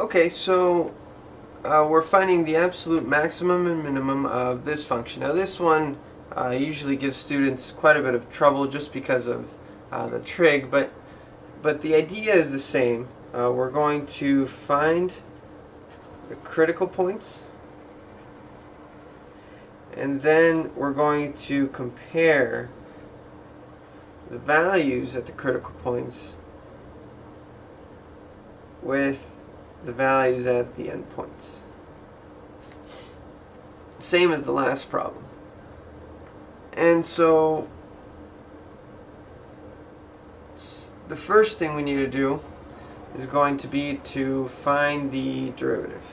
Okay, so we're finding the absolute maximum and minimum of this function. Now this one usually gives students quite a bit of trouble just because of the trig, but the idea is the same. We're going to find the critical points, and then we're going to compare the values at the critical points with the values at the endpoints. Same as the last problem. And so the first thing we need to do is going to be to find the derivative.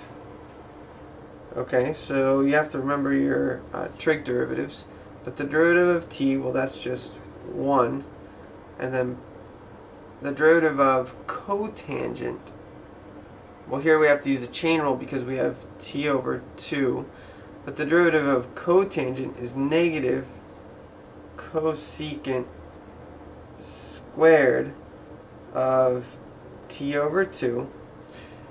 Okay, so you have to remember your trig derivatives, but the derivative of t, well, that's just 1, and then the derivative of cotangent, well, here we have to use a chain rule because we have t over 2, but the derivative of cotangent is negative cosecant squared of t over 2,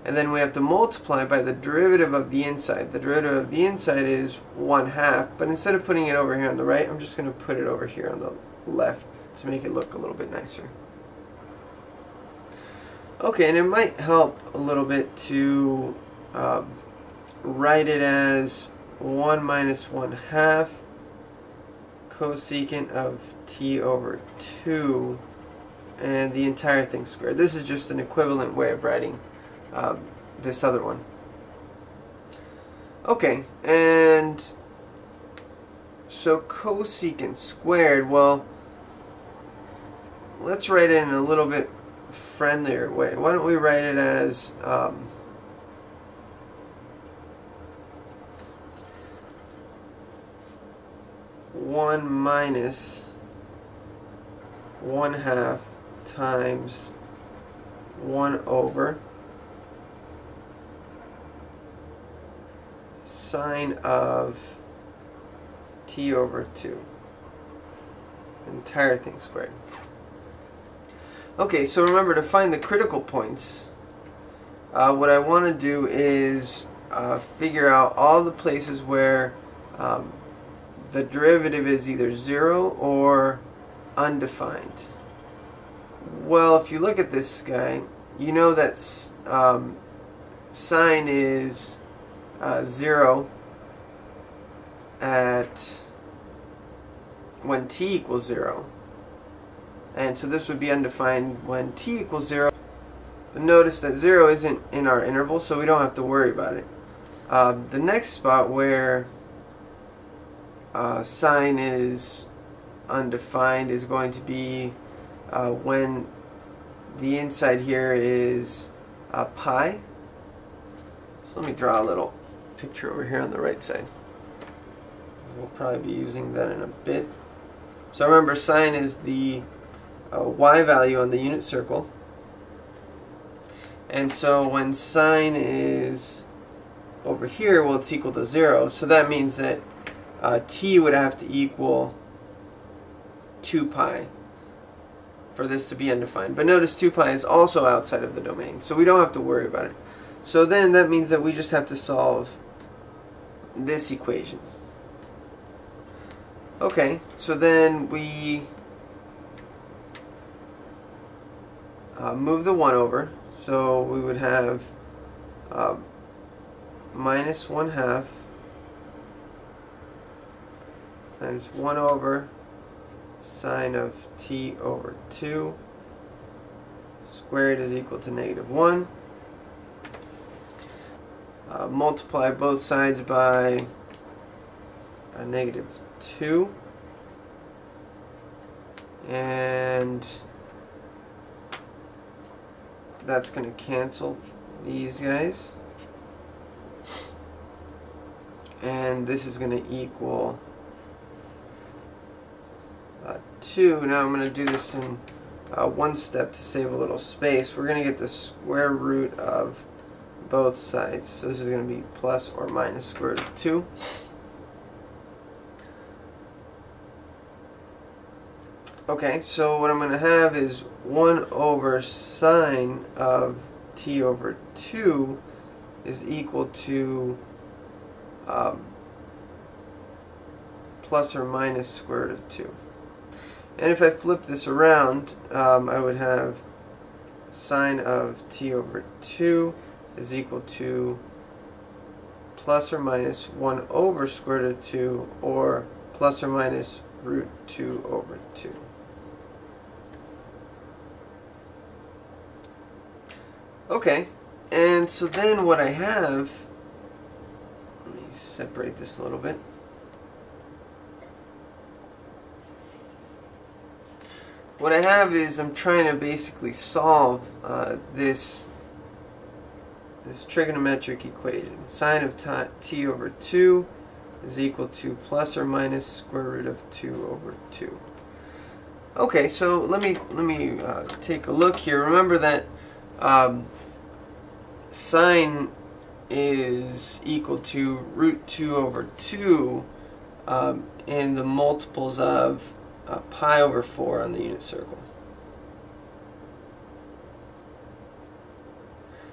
and then we have to multiply by the derivative of the inside. The derivative of the inside is 1/2, but instead of putting it over here on the right, I'm just going to put it over here on the left to make it look a little bit nicer. Okay, and it might help a little bit to write it as 1 minus 1/2 cosecant of t over 2 and the entire thing squared. This is just an equivalent way of writing this other one. Okay, and so cosecant squared, well, let's write it in a little bit friendlier way. Why don't we write it as 1 minus 1/2 times 1 over sine of t over 2. Entire thing squared. Okay, so remember, to find the critical points, what I want to do is figure out all the places where the derivative is either 0 or undefined. Well, if you look at this guy, you know that sine is 0 at when t equals 0. And so this would be undefined when t equals 0. But notice that 0 isn't in our interval, so we don't have to worry about it. The next spot where sine is undefined is going to be when the inside here is pi. So let me draw a little picture over here on the right side. We'll probably be using that in a bit. So remember, sine is the y value on the unit circle, and so when sine is over here, well, it's equal to 0, so that means that t would have to equal 2 pi for this to be undefined. But notice 2 pi is also outside of the domain, so we don't have to worry about it. So then that means that we just have to solve this equation. Okay, so then we move the 1 over, so we would have minus 1/2 times 1 over sine of t over 2 squared is equal to negative 1. Multiply both sides by negative 2, and that's going to cancel these guys, and this is going to equal 2. Now I'm going to do this in one step to save a little space. We're going to get the square root of both sides, so this is going to be plus or minus square root of 2. Okay, so what I'm going to have is 1 over sine of t over 2 is equal to plus or minus square root of 2. And if I flip this around, I would have sine of t over 2 is equal to plus or minus 1 over square root of 2, or plus or minus root 2 over 2. Okay, and so then what I have, let me separate this a little bit. What I have is I'm trying to basically solve this trigonometric equation. Sine of t over 2 is equal to plus or minus square root of 2 over 2. Okay, so let me take a look here. Remember that sine is equal to root 2 over 2 in the multiples of pi over 4 on the unit circle.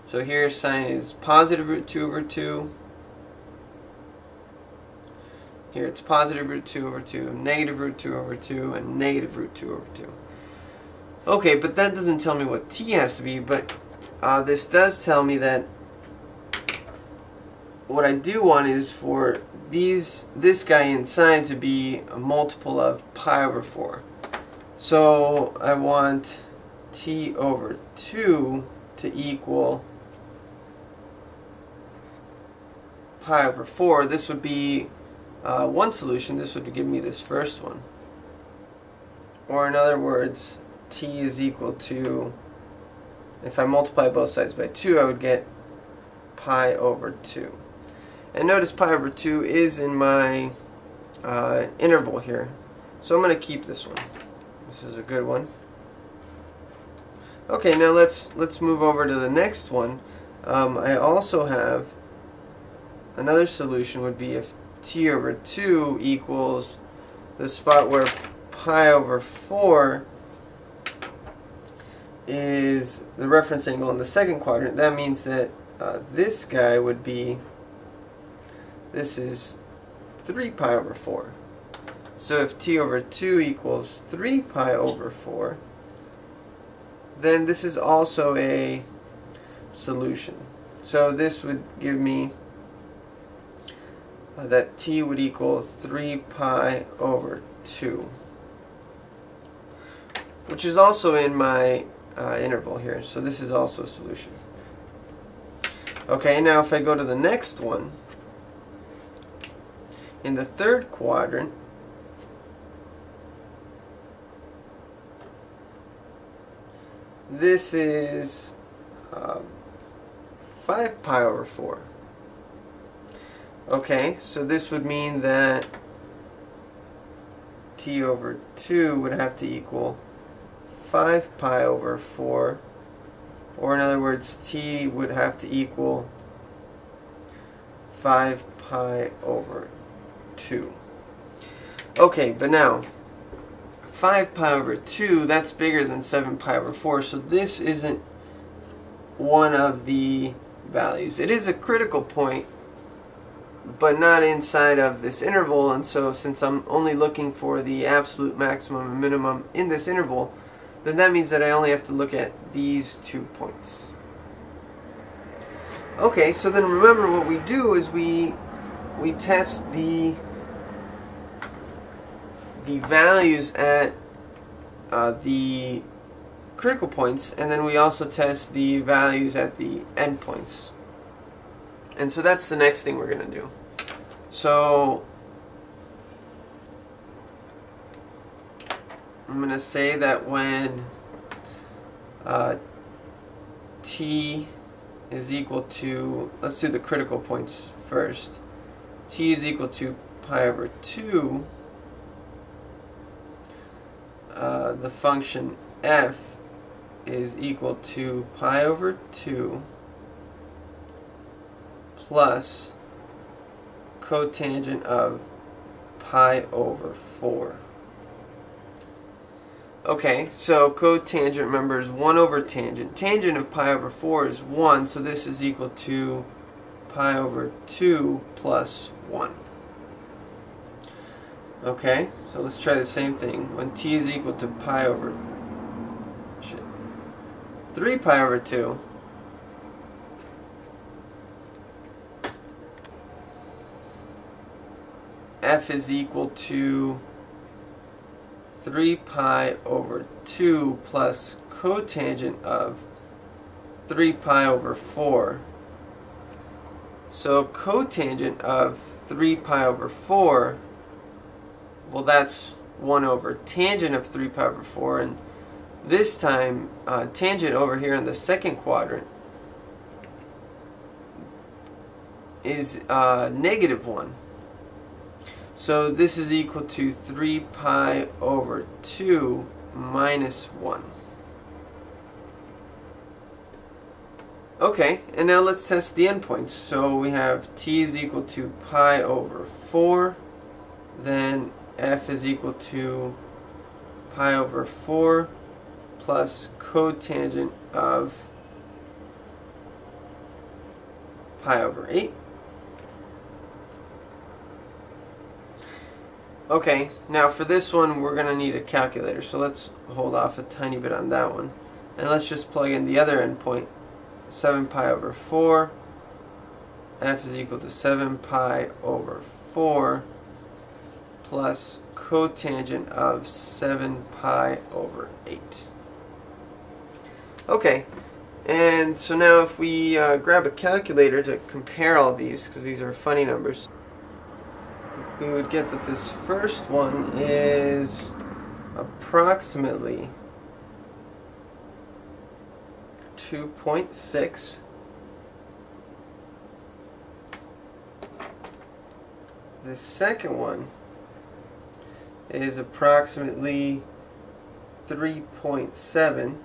So here sine is positive root 2 over 2. Here it's positive root 2 over 2, negative root 2 over 2, and negative root 2 over 2. Okay, but that doesn't tell me what t has to be, but this does tell me that what I do want is for this guy inside to be a multiple of pi over 4. So I want t over 2 to equal pi over 4. This would be one solution. This would give me this first one. Or in other words, t is equal to, if I multiply both sides by 2, I would get pi over 2. And notice pi over 2 is in my interval here. So I'm going to keep this one. This is a good one. Okay, now let's move over to the next one. I also have another solution would be if t over 2 equals the spot where pi over 4 is the reference angle in the second quadrant. That means that this guy would be, this is 3 pi over 4. So if t over 2 equals 3 pi over 4, then this is also a solution. So this would give me that t would equal 3 pi over 2, which is also in my interval here. So this is also a solution. Okay, now if I go to the next one, in the third quadrant, this is 5 pi over 4. Okay, so this would mean that t over 2 would have to equal 5 pi over 4, or in other words, t would have to equal 5 pi over 2. Okay, but now 5 pi over 2, that's bigger than 7 pi over 4, so this isn't one of the values. It is a critical point, but not inside of this interval, and so since I'm only looking for the absolute maximum and minimum in this interval, then that means that I only have to look at these 2 points. Okay, so then remember what we do is we test the values at the critical points, and then we also test the values at the endpoints. And so that's the next thing we're going to do. So I'm going to say that when t is equal to, let's do the critical points first. T is equal to pi over 2. The function f is equal to pi over 2 plus cotangent of pi over 4. Okay, so cotangent, remember, is 1 over tangent. Tangent of pi over 4 is 1, so this is equal to pi over 2 plus 1. Okay, so let's try the same thing. When t is equal to pi over 3 pi over 2, f is equal to 3 pi over 2 plus cotangent of 3 pi over 4. So cotangent of 3 pi over 4, well, that's 1 over tangent of 3 pi over 4, and this time tangent over here in the second quadrant is -1. So this is equal to 3 pi over 2 minus 1. Okay, and now let's test the endpoints. So we have t is equal to pi over 4, then f is equal to pi over 4 plus cotangent of pi over 8. Okay, now for this one we're going to need a calculator, so let's hold off a tiny bit on that one. And let's just plug in the other endpoint, 7 pi over 4. F is equal to 7 pi over 4 plus cotangent of 7 pi over 8. Okay, and so now if we grab a calculator to compare all these, because these are funny numbers, we would get that this first one is approximately 2.6. The second one is approximately 3.7.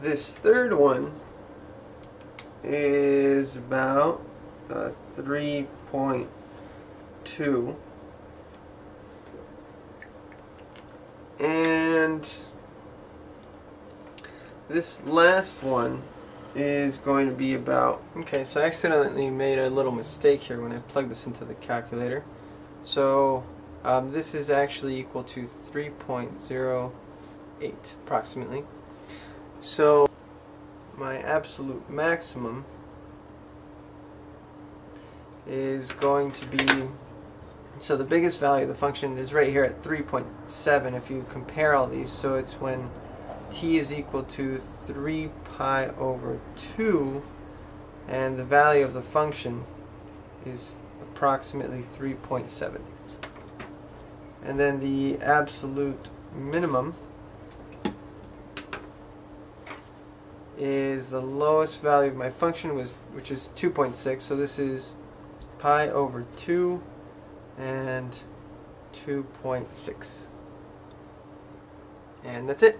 This third one is about 3.2, and this last one is going to be about, okay, so I accidentally made a little mistake here when I plugged this into the calculator. So this is actually equal to 3.08 approximately. So my absolute maximum is going to be, so the biggest value of the function is right here at 3.7 if you compare all these. So it's when t is equal to 3 pi over 2 and the value of the function is approximately 3.7. And then the absolute minimum is the lowest value of my function, which is 2.6. So this is pi over 2 and 2.6. And that's it.